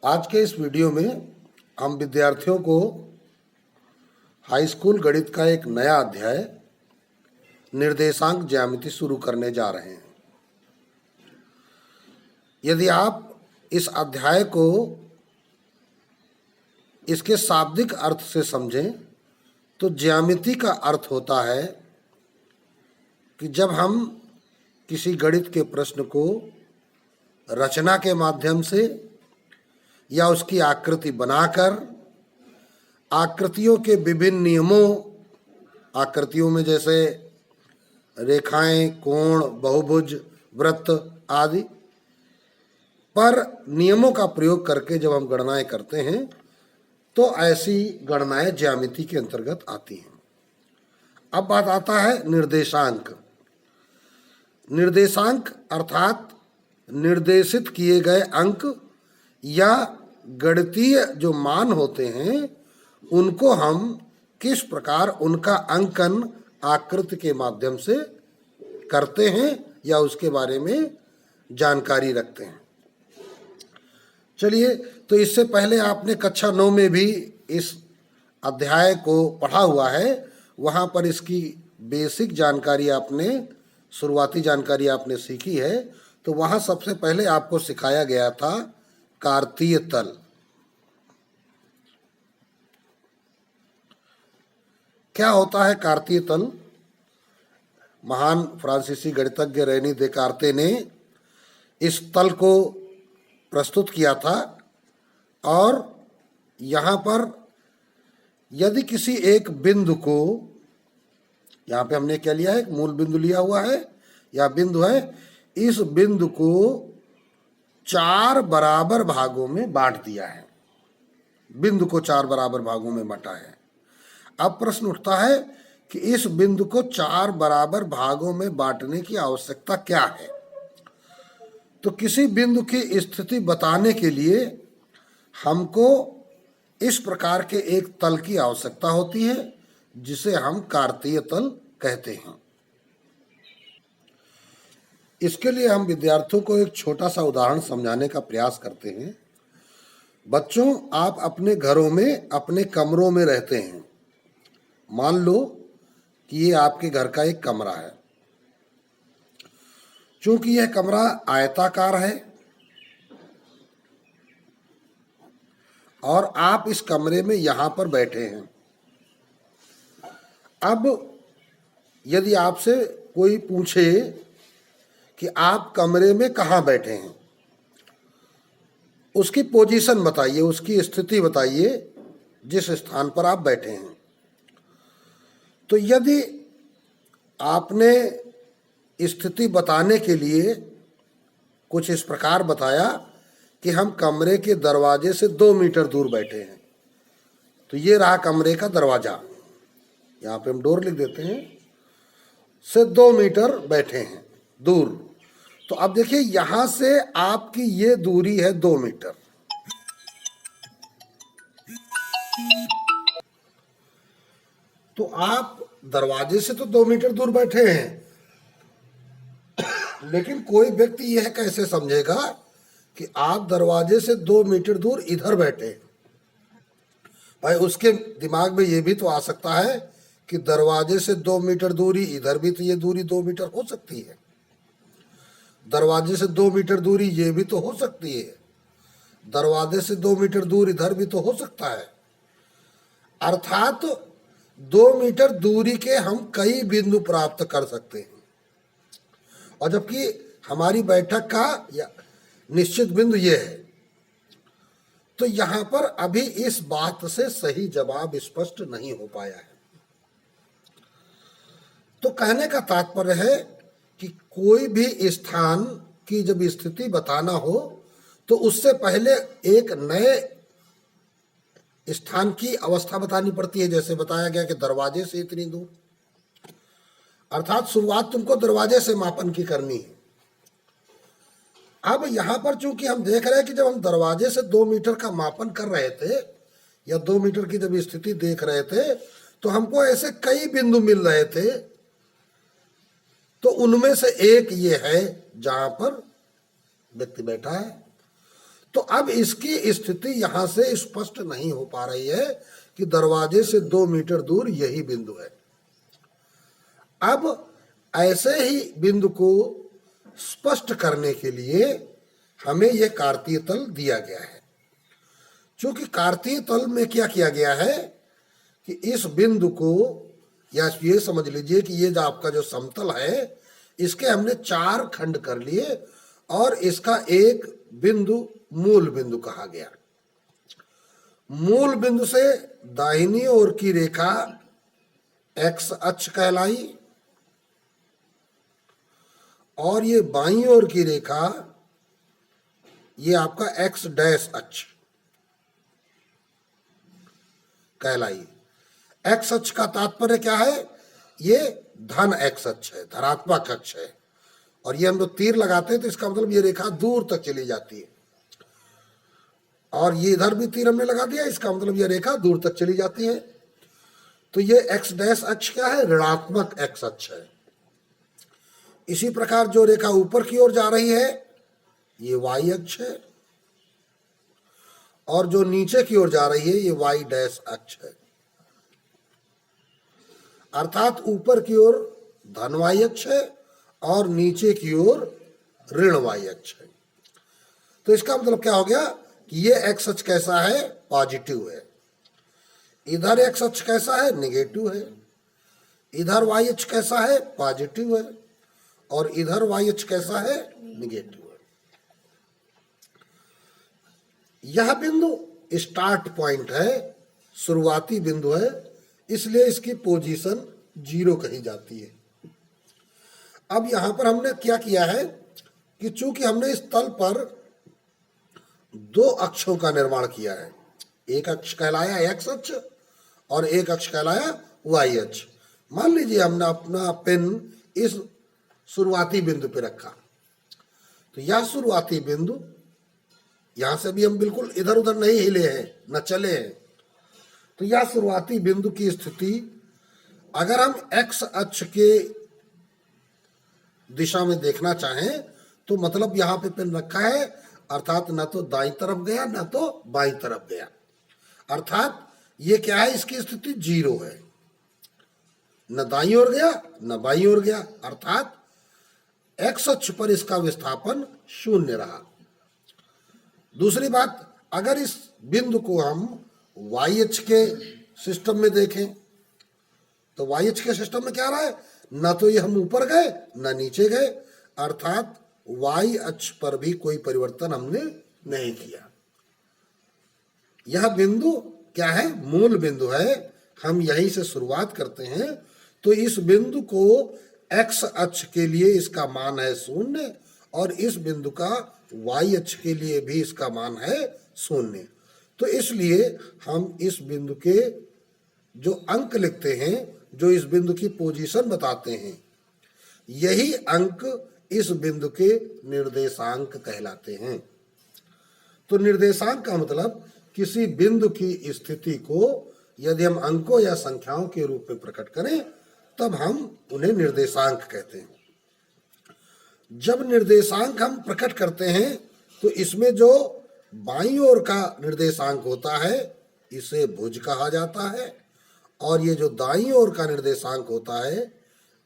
आज के इस वीडियो में हम विद्यार्थियों को हाई स्कूल गणित का एक नया अध्याय निर्देशांक ज्यामिति शुरू करने जा रहे हैं। यदि आप इस अध्याय को इसके शाब्दिक अर्थ से समझें तो ज्यामिति का अर्थ होता है कि जब हम किसी गणित के प्रश्न को रचना के माध्यम से या उसकी आकृति बनाकर आकृतियों के विभिन्न नियमों, आकृतियों में जैसे रेखाएं, कोण, बहुभुज, वृत्त आदि पर नियमों का प्रयोग करके जब हम गणनाएं करते हैं तो ऐसी गणनाएं ज्यामिति के अंतर्गत आती हैं। अब बात आता है निर्देशांक। निर्देशांक अर्थात निर्देशित किए गए अंक या गणितीय जो मान होते हैं उनको हम किस प्रकार उनका अंकन आकृति के माध्यम से करते हैं या उसके बारे में जानकारी रखते हैं। चलिए, तो इससे पहले आपने कक्षा 9 में भी इस अध्याय को पढ़ा हुआ है, वहाँ पर इसकी बेसिक जानकारी आपने, शुरुआती जानकारी आपने सीखी है। तो वहाँ सबसे पहले आपको सिखाया गया था कार्तीय तल। क्या होता है कार्तीय तल? महान फ्रांसीसी गणितज्ञ रेनी देकार्ते ने इस तल को प्रस्तुत किया था और यहाँ पर यदि किसी एक बिंदु को, यहाँ पे हमने क्या लिया है, एक मूल बिंदु लिया हुआ है या बिंदु है, इस बिंदु को 4 बराबर भागों में बांट दिया है। बिंदु को 4 बराबर भागों में बांटा है। अब प्रश्न उठता है कि इस बिंदु को 4 बराबर भागों में बांटने की आवश्यकता क्या है? तो किसी बिंदु की स्थिति बताने के लिए हमको इस प्रकार के एक तल की आवश्यकता होती है जिसे हम कार्तीय तल कहते हैं। इसके लिए हम विद्यार्थियों को एक छोटा सा उदाहरण समझाने का प्रयास करते हैं। बच्चों, आप अपने घरों में अपने कमरों में रहते हैं। मान लो कि ये आपके घर का एक कमरा है। चूंकि यह कमरा आयताकार है और आप इस कमरे में यहां पर बैठे हैं। अब यदि आपसे कोई पूछे कि आप कमरे में कहाँ बैठे हैं, उसकी पोजीशन बताइए, उसकी स्थिति बताइए जिस स्थान पर आप बैठे हैं। तो यदि आपने स्थिति बताने के लिए कुछ इस प्रकार बताया कि हम कमरे के दरवाजे से 2 मीटर दूर बैठे हैं, तो ये रहा कमरे का दरवाजा, यहाँ पे हम डोर लिख देते हैं, से 2 मीटर बैठे हैं दूर। तो अब देखिए, यहां से आपकी ये दूरी है 2 मीटर। तो आप दरवाजे से तो 2 मीटर दूर बैठे हैं, लेकिन कोई व्यक्ति यह कैसे समझेगा कि आप दरवाजे से 2 मीटर दूर इधर बैठे? भाई, उसके दिमाग में यह भी तो आ सकता है कि दरवाजे से 2 मीटर दूरी इधर भी, तो ये दूरी 2 मीटर हो सकती है। दरवाजे से 2 मीटर दूरी ये भी तो हो सकती है। दरवाजे से 2 मीटर दूर इधर भी तो हो सकता है। अर्थात 2 मीटर दूरी के हम कई बिंदु प्राप्त कर सकते हैं, और जबकि हमारी बैठक का या निश्चित बिंदु ये है। तो यहां पर अभी इस बात से सही जवाब स्पष्ट नहीं हो पाया है। तो कहने का तात्पर्य है कि कोई भी स्थान की जब स्थिति बताना हो तो उससे पहले एक नए स्थान की अवस्था बतानी पड़ती है। जैसे बताया गया कि दरवाजे से इतनी दूर, अर्थात शुरुआत तुमको दरवाजे से मापन की करनी है। अब यहां पर चूंकि हम देख रहे हैं कि जब हम दरवाजे से 2 मीटर का मापन कर रहे थे या 2 मीटर की जब स्थिति देख रहे थे तो हमको ऐसे कई बिंदु मिल रहे थे। तो उनमें से एक ये है जहां पर व्यक्ति बैठा है। तो अब इसकी स्थिति यहां से स्पष्ट नहीं हो पा रही है कि दरवाजे से 2 मीटर दूर यही बिंदु है। अब ऐसे ही बिंदु को स्पष्ट करने के लिए हमें यह कार्तीय तल दिया गया है। क्योंकि कार्तीय तल में क्या किया गया है कि इस बिंदु को, या ये समझ लीजिए कि ये जो आपका जो समतल है इसके हमने 4 खंड कर लिए और इसका एक बिंदु मूल बिंदु कहा गया। मूल बिंदु से दाहिनी ओर की रेखा एक्स अक्ष कहलाई और ये बाईं ओर की रेखा ये आपका एक्स डैश अक्ष कहलाई। एक्स अक्ष का तात्पर्य क्या है? ये धन एक्स अक्ष है, धनात्मक अक्ष है। और ये हम लोग तीर लगाते हैं तो इसका मतलब ये रेखा दूर तक चली जाती है। और ये इधर भी तीर हमने लगा दिया, इसका मतलब ये रेखा दूर तक चली जाती है। तो ये एक्स डैश अक्ष क्या है? ऋणात्मक एक्स अक्ष है। इसी प्रकार जो रेखा ऊपर की ओर जा रही है ये वाई अक्ष है और जो नीचे की ओर जा रही है ये वाई डैश अक्ष है। अर्थात ऊपर की ओर धन वाई अक्ष है और नीचे की ओर ऋण वाई अक्ष है। तो इसका मतलब क्या हो गया कि ये एक्स अक्ष कैसा है? पॉजिटिव है। इधर एक्स अक्ष कैसा है? नेगेटिव है। इधर वाई अक्ष कैसा है? पॉजिटिव है। और इधर वाई अक्ष कैसा है? नेगेटिव है। यह बिंदु स्टार्ट पॉइंट है, शुरुआती बिंदु है, इसलिए इसकी पोजीशन 0 कही जाती है। अब यहां पर हमने क्या किया है कि चूंकि हमने इस तल पर 2 अक्षों का निर्माण किया है, एक अक्ष कहलाया एक्स अक्ष और एक अक्ष कहलाया वाई अक्ष। मान लीजिए हमने अपना पेन इस शुरुआती बिंदु पे रखा तो यह शुरुआती बिंदु, यहां से भी हम बिल्कुल इधर उधर नहीं हिले हैं, न चले हैं। तो यह शुरुआती बिंदु की स्थिति अगर हम एक्स अक्ष के दिशा में देखना चाहें तो मतलब यहां पे पेन रखा है, अर्थात ना तो दाईं तरफ गया ना तो बाईं तरफ गया। अर्थात ये क्या है? इसकी स्थिति 0 है, न दाईं ओर गया न बाईं ओर गया। अर्थात एक्स अक्ष पर इसका विस्थापन 0 रहा। दूसरी बात, अगर इस बिंदु को हम वाई अक्ष के सिस्टम में देखें तो वाई अक्ष के सिस्टम में क्या रहा है? ना तो ये हम ऊपर गए ना नीचे गए, अर्थात वाई अक्ष पर भी कोई परिवर्तन हमने नहीं किया। यह बिंदु क्या है? मूल बिंदु है। हम यहीं से शुरुआत करते हैं। तो इस बिंदु को एक्स अक्ष के लिए इसका मान है 0 और इस बिंदु का वाई अक्ष के लिए भी इसका मान है 0। तो इसलिए हम इस बिंदु के जो अंक लिखते हैं, जो इस बिंदु की पोजीशन बताते हैं, यही अंक इस बिंदु के निर्देशांक कहलाते हैं। तो निर्देशांक का मतलब किसी बिंदु की स्थिति को यदि हम अंकों या संख्याओं के रूप में प्रकट करें तब हम उन्हें निर्देशांक कहते हैं। जब निर्देशांक हम प्रकट करते हैं तो इसमें जो बाईं ओर का निर्देशांक होता है इसे भुज कहा जाता है और ये जो दाईं ओर का निर्देशांक होता है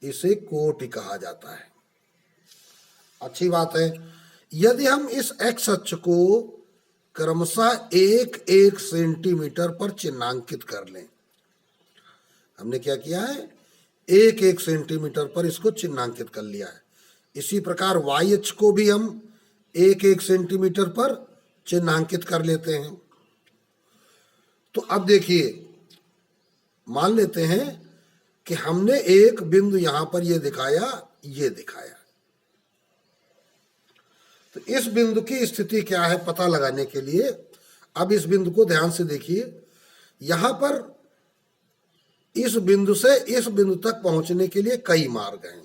इसे कोटि कहा जाता है। अच्छी बात है। यदि हम इस एक्स अक्ष को क्रमशः 1-1 सेंटीमीटर पर चिन्हांकित कर लें, हमने क्या किया है? 1-1 सेंटीमीटर पर इसको चिन्हांकित कर लिया है। इसी प्रकार वाई अक्ष को भी हम 1-1 सेंटीमीटर पर चिन्हांकित कर लेते हैं। तो अब देखिए, मान लेते हैं कि हमने एक बिंदु यहां पर ये दिखाया, ये दिखाया। तो इस बिंदु की स्थिति क्या है पता लगाने के लिए अब इस बिंदु को ध्यान से देखिए। यहां पर इस बिंदु से इस बिंदु तक पहुंचने के लिए कई मार्ग हैं।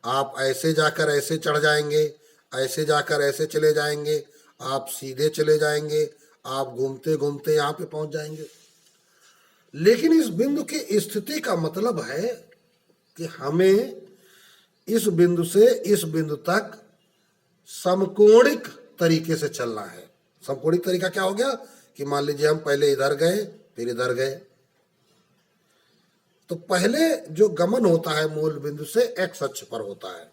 आप ऐसे जाकर ऐसे चढ़ जाएंगे, ऐसे जाकर ऐसे चले जाएंगे, आप सीधे चले जाएंगे, आप घूमते घूमते यहां पे पहुंच जाएंगे। लेकिन इस बिंदु की स्थिति का मतलब है कि हमें इस बिंदु से इस बिंदु तक समकोणिक तरीके से चलना है। समकोणिक तरीका क्या हो गया कि मान लीजिए हम पहले इधर गए फिर इधर गए, तो पहले जो गमन होता है मूल बिंदु से एक्स अक्ष पर होता है।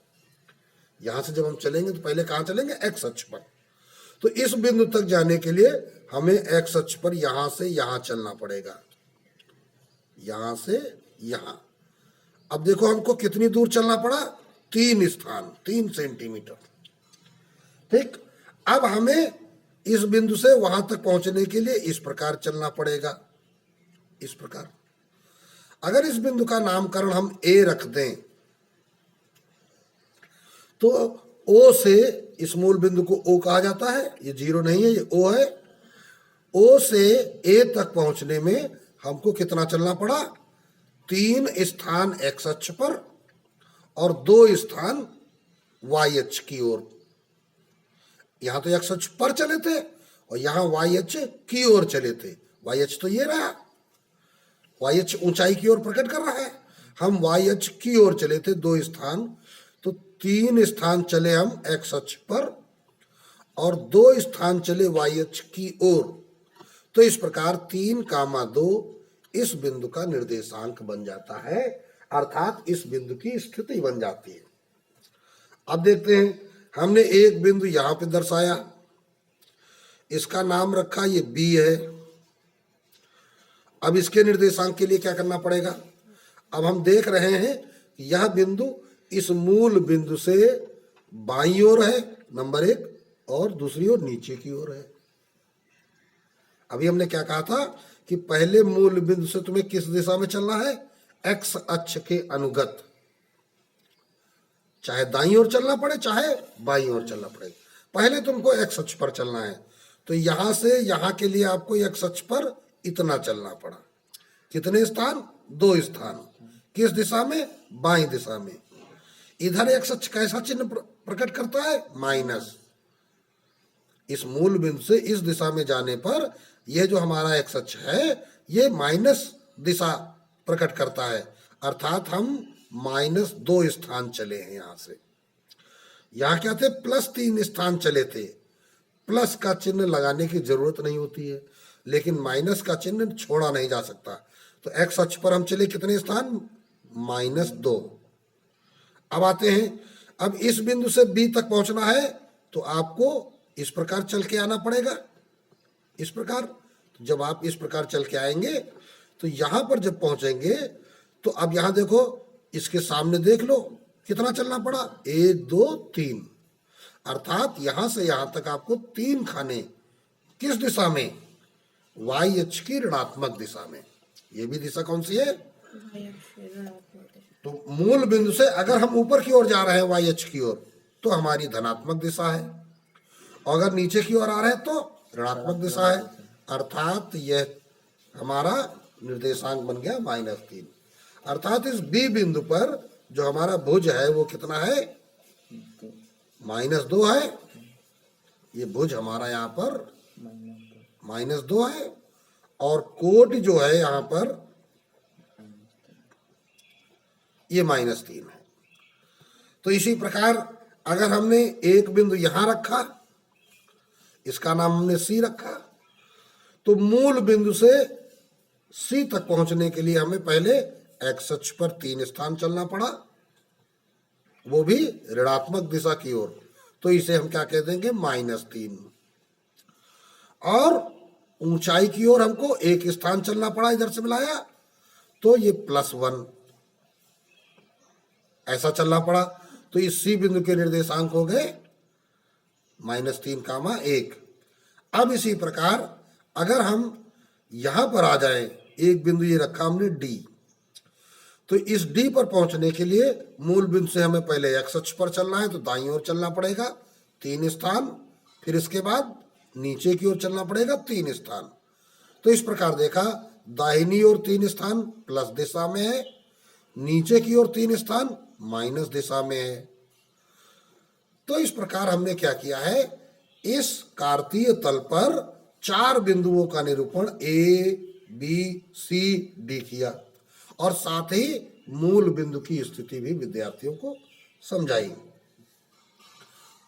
यहां से जब हम चलेंगे तो पहले कहां चलेंगे, एक्स अक्ष पर। तो इस बिंदु तक जाने के लिए हमें एक्स अक्ष पर यहां से यहां चलना पड़ेगा, यहां से यहां। अब देखो हमको कितनी दूर चलना पड़ा, 3 स्थान, 3 सेंटीमीटर। ठीक, अब हमें इस बिंदु से वहां तक पहुंचने के लिए इस प्रकार चलना पड़ेगा, इस प्रकार। अगर इस बिंदु का नामकरण हम ए रख दें तो ओ से इस मूल बिंदु को ओ कहा जाता है, ये 0 नहीं है, ये ओ है। ओ से ए तक पहुंचने में हमको कितना चलना पड़ा, 3 स्थान एक्स अक्ष पर और 2 स्थान वाई अक्ष की ओर। यहां तो एक्स अक्ष पर चले थे और यहां वाई अक्ष की ओर चले थे। वाई अक्ष तो ये रहा, वाई अक्ष ऊंचाई की ओर प्रकट कर रहा है, हम वाई अक्ष की ओर चले थे 2 स्थान, तो 3 स्थान चले हम एक्स अक्ष पर और 2 स्थान चले वाई अक्ष की ओर। तो इस प्रकार 3,2 इस बिंदु का निर्देशांक बन जाता है, अर्थात इस बिंदु की स्थिति बन जाती है। अब देखते हैं, हमने एक बिंदु यहां पे दर्शाया, इसका नाम रखा ये बी है। अब इसके निर्देशांक के लिए क्या करना पड़ेगा, अब हम देख रहे हैं कि यह बिंदु इस मूल बिंदु से बाईं ओर है नंबर 1 और दूसरी ओर नीचे की ओर है। अभी हमने क्या कहा था कि पहले मूल बिंदु से तुम्हें किस दिशा में चलना है, एक्स अक्ष के अनुगत, चाहे दाईं ओर चलना पड़े चाहे बाईं ओर चलना पड़े, पहले तुमको एक्स अक्ष पर चलना है। तो यहां से यहां के लिए आपको एक्स अक्ष पर इतना चलना पड़ा, कितने स्थान, 2 स्थान। किस दिशा में, बाईं दिशा में। इधर एक्स अक्ष कैसा चिन्ह प्रकट करता है, माइनस। इस मूल बिंदु से इस दिशा में जाने पर यह जो हमारा एक्स अक्ष है ये माइनस दिशा प्रकट करता है, अर्थात हम -2 स्थान चले हैं। यहां से यहां क्या थे, +3 स्थान चले थे। प्लस का चिन्ह लगाने की जरूरत नहीं होती है, लेकिन माइनस का चिन्ह छोड़ा नहीं जा सकता। तो एक्स अक्ष पर हम चले कितने स्थान, -2। अब आते हैं, अब इस बिंदु से बी तक पहुंचना है तो आपको इस प्रकार चल के आना पड़ेगा, इस प्रकार। तो जब आप इस प्रकार चल के आएंगे तो यहां पर जब पहुंचेंगे तो अब यहां देखो, इसके सामने देख लो कितना चलना पड़ा, 1 2 3, अर्थात यहां से यहां तक आपको 3 खाने किस दिशा में, वाई अक्ष की ऋणात्मक दिशा में। ये भी दिशा कौन सी है, तो मूल बिंदु से अगर हम ऊपर की ओर जा रहे हैं वाई अक्ष की ओर तो हमारी धनात्मक दिशा है, और अगर नीचे की ओर आ रहे हैं तो ऋणात्मक दिशा है, अर्थात यह हमारा निर्देशांक बन गया -3। अर्थात इस बी बिंदु पर जो हमारा भुज है वो कितना है, -2 है। ये भुज हमारा यहाँ पर -2 है, और कोट जो है यहाँ पर ये -3 है। तो इसी प्रकार अगर हमने एक बिंदु यहां रखा, इसका नाम हमने सी रखा, तो मूल बिंदु से सी तक पहुंचने के लिए हमें पहले एक्स अक्ष पर 3 स्थान चलना पड़ा, वो भी ऋणात्मक दिशा की ओर। तो इसे हम क्या कह देंगे, -3। और ऊंचाई की ओर हमको 1 स्थान चलना पड़ा, इधर से मिलाया तो ये +1 ऐसा चलना पड़ा। तो इस सी बिंदु के निर्देशांक हो गए -3,1। अब इसी प्रकार अगर हम यहां पर आ जाएं, एक बिंदु ये रखा हमने डी, तो इस डी पर पहुंचने के लिए मूल बिंदु से हमें पहले एक्स अक्ष पर चलना है तो दाईं ओर चलना पड़ेगा 3 स्थान, फिर इसके बाद नीचे की ओर चलना पड़ेगा 3 स्थान। तो इस प्रकार देखा, दाहिनी ओर 3 स्थान प्लस दिशा में है, नीचे की ओर 3 स्थान माइनस दिशा में है। तो इस प्रकार हमने क्या किया है, इस कार्तीय तल पर 4 बिंदुओं का निरूपण ए बी सी डी किया, और साथ ही मूल बिंदु की स्थिति भी विद्यार्थियों को समझाई।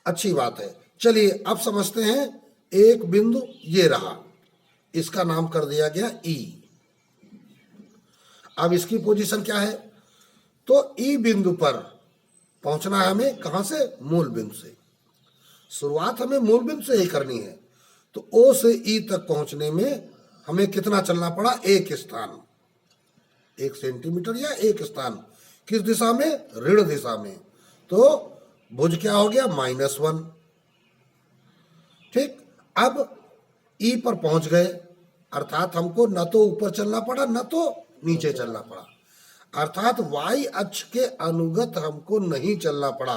अच्छी बात है, चलिए अब समझते हैं, एक बिंदु ये रहा, इसका नाम कर दिया गया ई। अब इसकी पोजीशन क्या है, तो ई बिंदु पर पहुंचना है हमें, कहां से, मूल बिंदु से। शुरुआत हमें मूल बिंदु से ही करनी है, तो ओ से ई तक पहुंचने में हमें कितना चलना पड़ा, एक स्थान, 1 सेंटीमीटर या एक स्थान। किस दिशा में, ऋण दिशा में। तो भुज क्या हो गया, -1। ठीक, अब ई पर पहुंच गए, अर्थात हमको न तो ऊपर चलना पड़ा न तो नीचे चलना पड़ा, अर्थात वाई अक्ष के अनुगत हमको नहीं चलना पड़ा,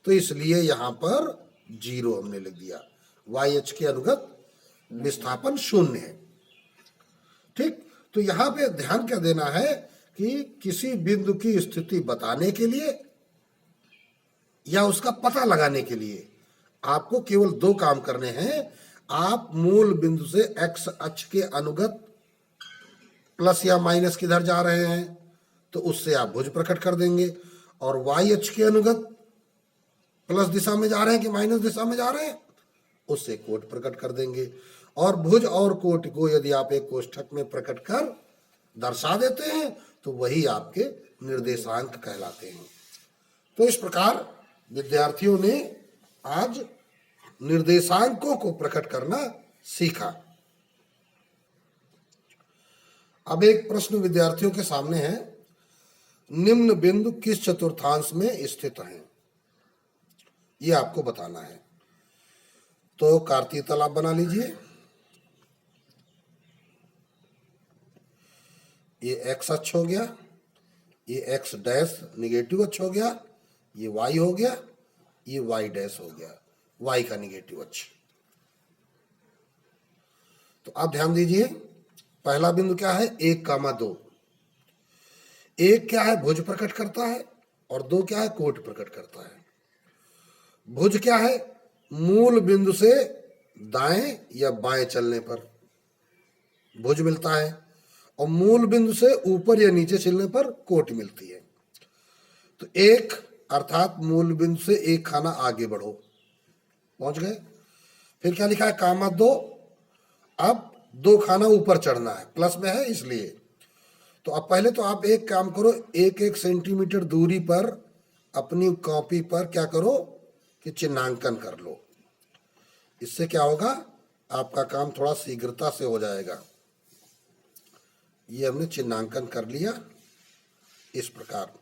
तो इसलिए यहां पर 0 हमने लिख दिया। वाई अक्ष के अनुगत विस्थापन 0 है। ठीक, तो यहां पे ध्यान क्या देना है कि किसी बिंदु की स्थिति बताने के लिए या उसका पता लगाने के लिए आपको केवल 2 काम करने हैं। आप मूल बिंदु से एक्स अक्ष के अनुगत प्लस या माइनस किधर जा रहे हैं, तो उससे आप भुज प्रकट कर देंगे, और वाई अक्ष के अनुगत प्लस दिशा में जा रहे हैं कि माइनस दिशा में जा रहे हैं, उससे कोट प्रकट कर देंगे। और भुज और कोट को यदि आप एक कोष्ठक में प्रकट कर दर्शा देते हैं तो वही आपके निर्देशांक कहलाते हैं। तो इस प्रकार विद्यार्थियों ने आज निर्देशांकों को प्रकट करना सीखा। अब एक प्रश्न विद्यार्थियों के सामने है, निम्न बिंदु किस चतुर्थांश में स्थित हैं, ये आपको बताना है। तो कार्तीय तल आप बना लीजिए। ये एक्स अक्ष हो गया, ये एक्स डैश निगेटिव अक्ष हो गया, ये वाई हो गया, ये वाई डैश हो गया, वाई का निगेटिव अक्ष। तो आप ध्यान दीजिए, पहला बिंदु क्या है, 1,2। 1 क्या है, भुज प्रकट करता है, और 2 क्या है, कोट प्रकट करता है। भुज क्या है, मूल बिंदु से दाएं या बाएं चलने पर भुज मिलता है, और मूल बिंदु से ऊपर या नीचे चलने पर कोट मिलती है। तो 1 अर्थात मूल बिंदु से 1 खाना आगे बढ़ो, पहुंच गए। फिर क्या लिखा है, 2, अब 2 खाना ऊपर चढ़ना है, प्लस में है इसलिए। तो अब पहले तो आप एक काम करो, 1-1 सेंटीमीटर दूरी पर अपनी कॉपी पर क्या करो कि चिन्हांकन कर लो। इससे क्या होगा, आपका काम थोड़ा शीघ्रता से हो जाएगा। ये हमने चिन्हांकन कर लिया इस प्रकार।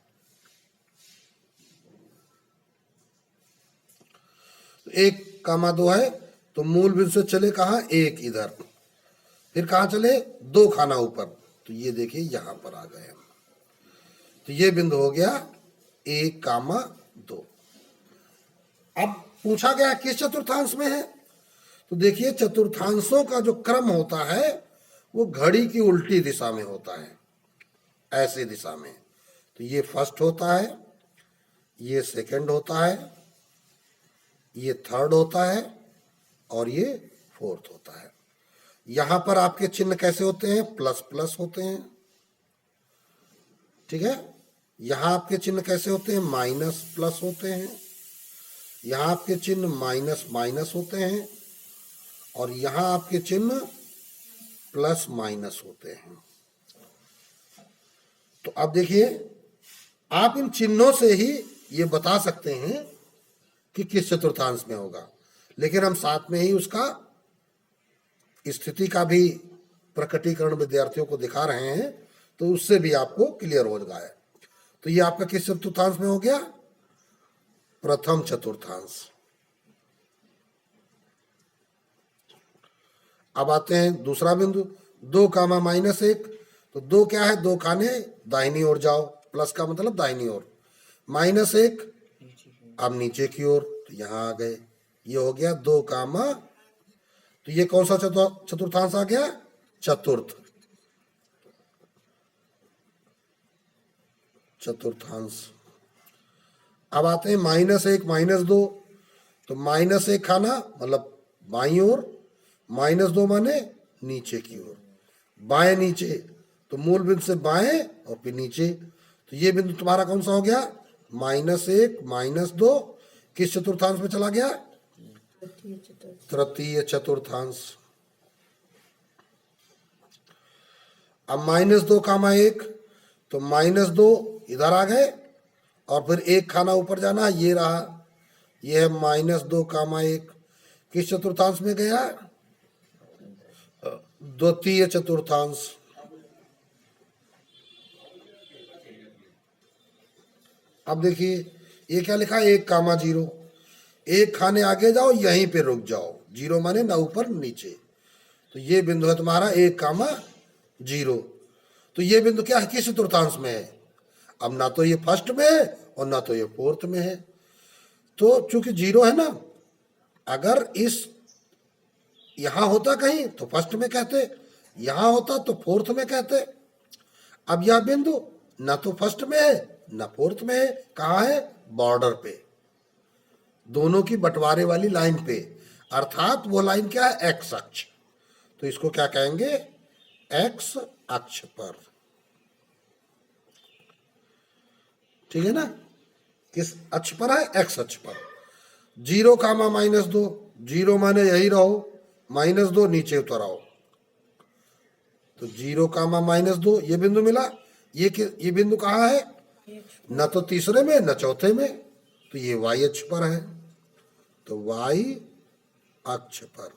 1,2 है, तो मूल बिंदु से चले कहाँ, 1 इधर, फिर कहाँ चले, 2 खाना ऊपर, तो ये देखिए यहां पर आ गए हम। तो ये बिंदु हो गया 1,2। अब पूछा गया किस चतुर्थांश में है, तो देखिए चतुर्थांशों का जो क्रम होता है वो घड़ी की उल्टी दिशा में होता है, ऐसे दिशा में। तो ये फर्स्ट होता है, ये सेकंड होता है, ये थर्ड होता है, और ये फोर्थ होता है। यहां पर आपके चिन्ह कैसे होते हैं, प्लस प्लस होते हैं, ठीक है। यहां आपके चिन्ह कैसे होते हैं, माइनस प्लस होते हैं, यहां आपके चिन्ह माइनस माइनस होते हैं, और यहां आपके चिन्ह प्लस माइनस होते हैं। तो अब देखिए, आप इन चिन्हों से ही ये बता सकते हैं कि किस चतुर्थांश में होगा, लेकिन हम साथ में ही उसका स्थिति का भी प्रकटीकरण विद्यार्थियों को दिखा रहे हैं, तो उससे भी आपको क्लियर हो जाए। तो ये आपका किस चतुर्थांश में हो गया, प्रथम चतुर्थांश। अब आते हैं दूसरा बिंदु, 2,-1। तो 2 क्या है, 2 खाने दाहिनी ओर जाओ, प्लस का मतलब दाहिनी ओर, -1 अब नीचे की ओर, तो यहां आ गए। ये हो गया 2, तो ये कौन सा चतुर्थांश आ गया, चतुर्थांश। अब आते हैं -1, -2। तो -1 खाना मतलब बाईं ओर, -2 माने नीचे की ओर, बाएं नीचे, तो मूल बिंदु से बाएं और फिर नीचे। तो ये बिंदु तुम्हारा कौन सा हो गया, -1 -2, किस चतुर्थांश में चला गया, तृतीय चतुर्थांश। अब -2, तो -2 इधर आ गए और फिर एक खाना ऊपर जाना, ये रहा, ये है -2, किस चतुर्थांश में गया? द्वितीय चतुर्थांश। अब देखिए ये क्या लिखा है? 1, 1 खाने आगे जाओ, यहीं पे रुक जाओ। 0 माने ना ऊपर न नीचे, तो ये बिंदु है तुम्हारा 1, 0। तो ये बिंदु क्या है? किस चतुर्थांश में है? अब ना तो ये फर्स्ट में है और ना तो ये फोर्थ में है। तो चूंकि 0 है ना, अगर इस यहां होता कहीं तो फर्स्ट में कहते, यहां होता तो फोर्थ में कहते। अब यह बिंदु ना तो फर्स्ट में है ना फोर्थ में है, कहाँ है? बॉर्डर पे, दोनों की बंटवारे वाली लाइन पे, अर्थात वो लाइन क्या है? एक्स अक्ष। तो इसको क्या कहेंगे? एक्स अक्ष पर। ठीक है ना? किस अक्ष पर है? एक्स अक्ष पर। 0, -2, 0 माने यही रहो, -2 नीचे उतर आओ, तो 0, -2 ये बिंदु मिला। ये बिंदु कहाँ है? न तो तीसरे में न चौथे में, तो ये y अक्ष पर है, तो y अक्ष पर।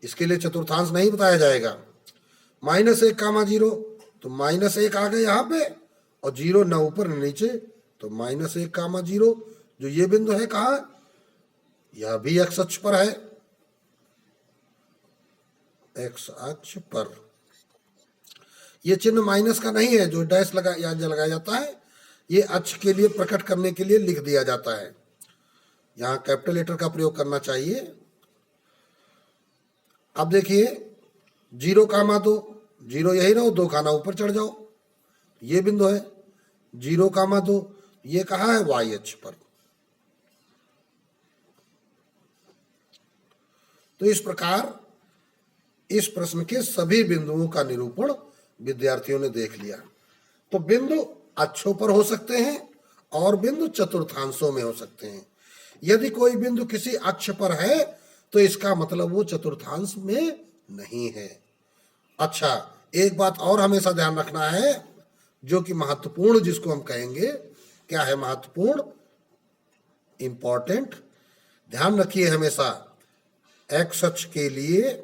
इसके लिए चतुर्थांश नहीं बताया जाएगा। -1, 0, तो -1 आ गए यहाँ पे, और 0 न ऊपर न नीचे, तो -1, 0 जो ये बिंदु है कहाँ? यह भी x अक्ष पर है, x अक्ष पर। ये चिन्ह माइनस का नहीं है, जो डैश लगाया जाता है, ये अक्ष के लिए प्रकट करने के लिए लिख दिया जाता है। यहाँ कैपिटल लेटर का प्रयोग करना चाहिए। अब देखिए 0, 2, 0 यही रहो, 2 खाना ऊपर चढ़ जाओ, ये बिंदु है 0, 2, ये कहाँ है? y अक्ष पर। तो इस प्रकार इस प्रश्न के सभी बिंदुओं का निरूपण विद्यार्थियों ने देख लिया। तो बिंदु अक्षों पर हो सकते हैं और बिंदु चतुर्थांशों में हो सकते हैं। यदि कोई बिंदु किसी अक्ष पर है तो इसका मतलब वो चतुर्थांश में नहीं है। अच्छा, एक बात और हमेशा ध्यान रखना है, जो कि महत्वपूर्ण, जिसको हम कहेंगे, क्या है महत्वपूर्ण? इंपॉर्टेंट। ध्यान रखिए हमेशा, एक्स अक्ष के लिए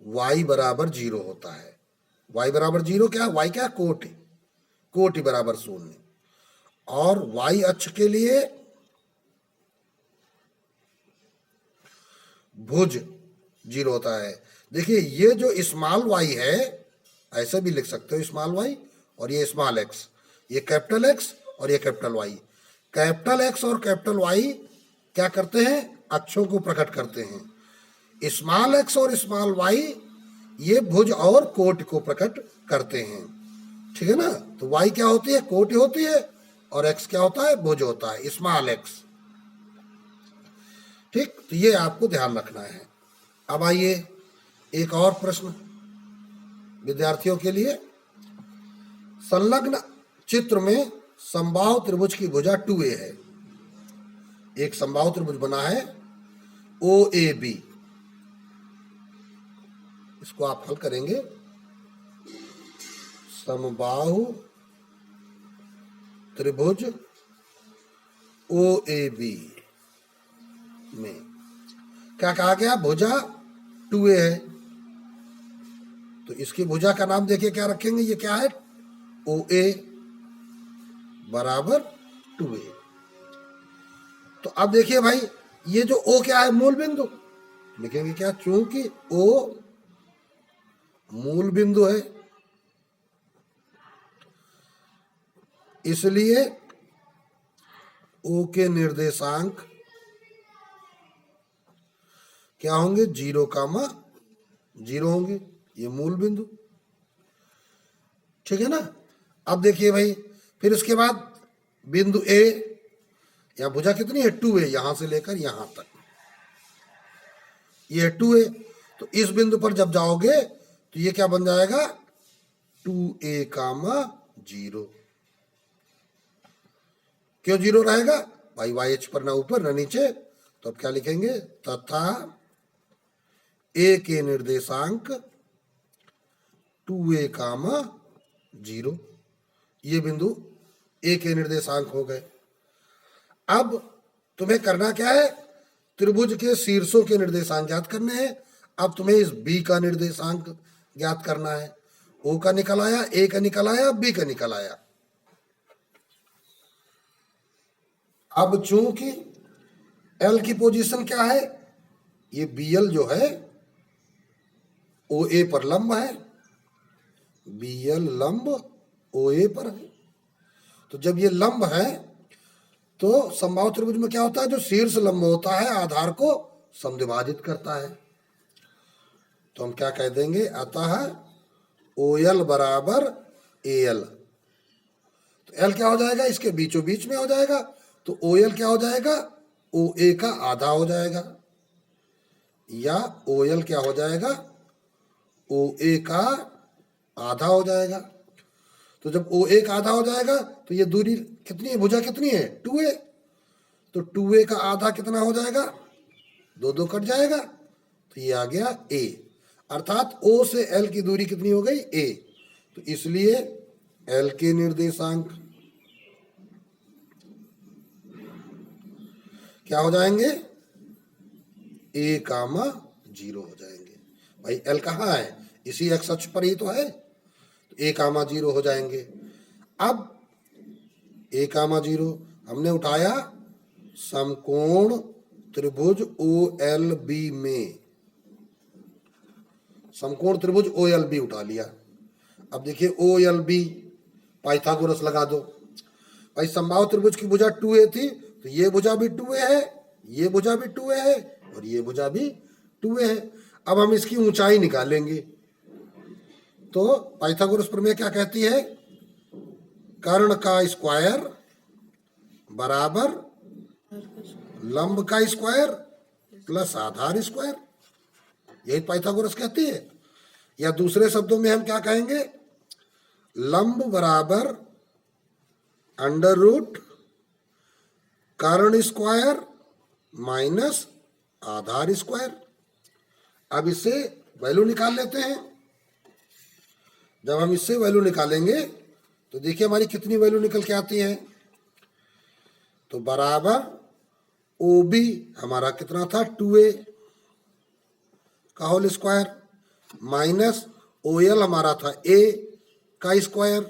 y बराबर 0 होता है। y बराबर 0 क्या? y क्या? कोटि, कोटि बराबर 0। और y अक्ष के लिए भुज 0 होता है। देखिए ये जो स्मॉल y है, ऐसे भी लिख सकते हो स्मॉल y, और ये स्मॉल x, ये कैपिटल x और ये कैपिटल y। कैपिटल x और कैपिटल y क्या करते हैं? अक्षों को प्रकट करते हैं। स्मॉल x और स्मॉल y ये भुज और कोटि को प्रकट करते हैं। ठीक है ना? तो y क्या होती है? कोटि होती है, और x क्या होता है? भुज होता है, स्मॉल x। ठीक, तो ये आपको ध्यान रखना है। अब आइए एक और प्रश्न विद्यार्थियों के लिए। संलग्न चित्र में समबाहु त्रिभुज की भुजा 2a है। एक समबाहु त्रिभुज बना है OAB, इसको आप हल करेंगे। समबाहु त्रिभुज OAB में क्या कहा गया? भुजा 2a है, तो इसकी भुजा का नाम देखिए क्या रखेंगे? ये क्या है? OA बराबर 2a। तो अब देखिए भाई, ये जो O क्या है? मूल बिंदु। लिखेंगे क्या? चूंकि O मूल बिंदु है, इसलिए O के निर्देशांक क्या होंगे? 0, 0 होंगे। ये मूल बिंदु। ठीक है ना? अब देखिए भाई, फिर उसके बाद बिंदु A, यहाँ भुजा कितनी है? 2a, यहां से लेकर यहां तक ये है 2a। तो इस बिंदु पर जब जाओगे तो ये क्या बन जाएगा? 2a, 0। क्यों 0 रहेगा भाई? y अक्ष पर ना ऊपर ना नीचे, तो अब क्या लिखेंगे, तथा ए के निर्देशांक 2a कामा 0, ये बिंदु ए के निर्देशांक हो गए। अब तुम्हें करना क्या है, त्रिभुज के शीर्षों के निर्देशांक ज्ञात करने हैं। अब तुम्हें इस बी का निर्देशांक ज्ञात करना है। ओ का निकल आया, ए का निकल आया, बी का निकल आया। अब चूंकि एल की पोजीशन क्या है, ये बी एल जो है ओ ए पर लंब है, बी एल लंब ओ ए पर है। तो जब ये लंब है तो समबाहु त्रिभुज में क्या होता है, जो शीर्ष लंब होता है आधार को समद्विभाजित करता है। तो हम क्या कह देंगे, अतः ओ एल बराबर ए एल। तो एल क्या हो जाएगा, इसके बीचों बीच में हो जाएगा। तो ओ एल क्या हो जाएगा, ओ ए का आधा हो जाएगा, या ओ एल क्या हो जाएगा, ओ ए का आधा हो जाएगा। तो जब ओ ए का आधा हो जाएगा तो ये दूरी कितनी है, भुजा कितनी है, 2a। तो 2a का आधा कितना हो जाएगा, 2 कट जाएगा, तो ये आ गया a। अर्थात o से l की दूरी कितनी हो गई, a। तो इसलिए l के निर्देशांक क्या हो जाएंगे, a कामा 0 हो जाएंगे। भाई l कहाँ है, इसी x अक्ष पर ही तो है, तो a कामा 0 हो जाएंगे। अब a कामा 0 हमने उठाया समकोण त्रिभुज OLB में, समकोण त्रिभुज OLB उठा लिया। अब देखिए OLB पाइथागोरस लगा दो। भाई समबाहु त्रिभुज की भुजा 2a थी, तो ये भुजा भी 2a है, ये भुजा भी 2a है, और ये भुजा भी 2a है। अब हम इसकी ऊंचाई निकालेंगे। तो पाइथागोरस प्रमेय क्या कहती है, कर्ण का स्क्वायर बराबर लंब का स्क्वायर प्लस आधार स्क्वायर, यही पाइथागोरस कहती है। या दूसरे शब्दों में हम क्या कहेंगे, लंब बराबर अंडर रूट कर्ण स्क्वायर माइनस आधार स्क्वायर। अब इससे वैल्यू निकाल लेते हैं। जब हम इससे वैल्यू निकालेंगे तो देखिए हमारी कितनी वैल्यू निकल के आती है। तो बराबर OB हमारा कितना था, 2a का होल स्क्वायर माइनस OL हमारा था a का स्क्वायर,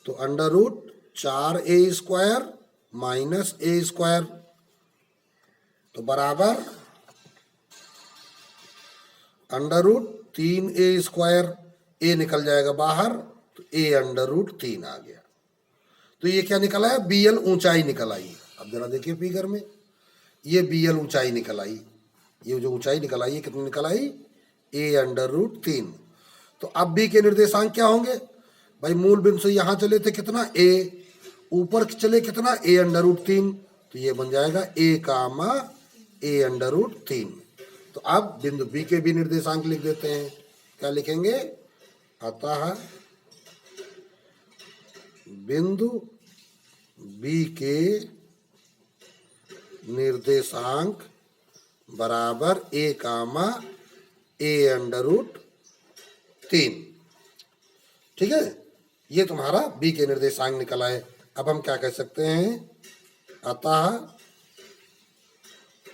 तो under root 4a square minus a square, तो बराबर under root 3a square, a निकल जाएगा बाहर, तो a अंडर रूट 3 आ गया। तो ये क्या निकला है, BL ऊंचाई निकल आई। अब जरा देखिए फिगर में, ये BL ऊंचाई निकल आई। ये जो ऊंचाई निकल आई कितनी निकल आई, a अंडर रूट 3। तो अब B के निर्देशांक क्या होंगे, भाई मूल बिंदु से यहाँ चले थे कितना, a, ऊपर चले कितना, a अंडर रूट 3, तो ये बन जाएगा a comma a under root 3। तो अब बिंदु B के भी निर्देशांक लिख देते हैं। क्या लिखेंगे, अतः बिंदु B के निर्देशांक बराबर a comma a under root 3। ठीक है, ये तुम्हारा B के निर्देशांक निकला है। अब हम क्या कह सकते हैं, अतः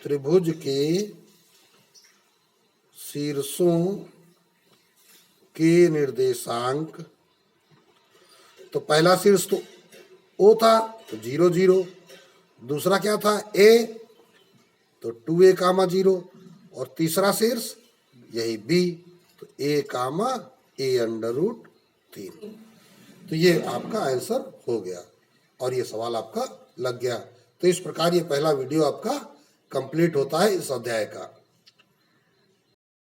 त्रिभुज के शीर्षों के निर्देशांक, तो पहला शीर्ष तो O था, तो 0 0। दूसरा क्या था, A, तो 2a कामा 0। और तीसरा शीर्ष यही B, तो a comma a under root 3। तो ये आपका आंसर हो गया और ये सवाल आपका लग गया। तो इस प्रकार ये पहला वीडियो आपका कंप्लीट होता है इस अध्याय का।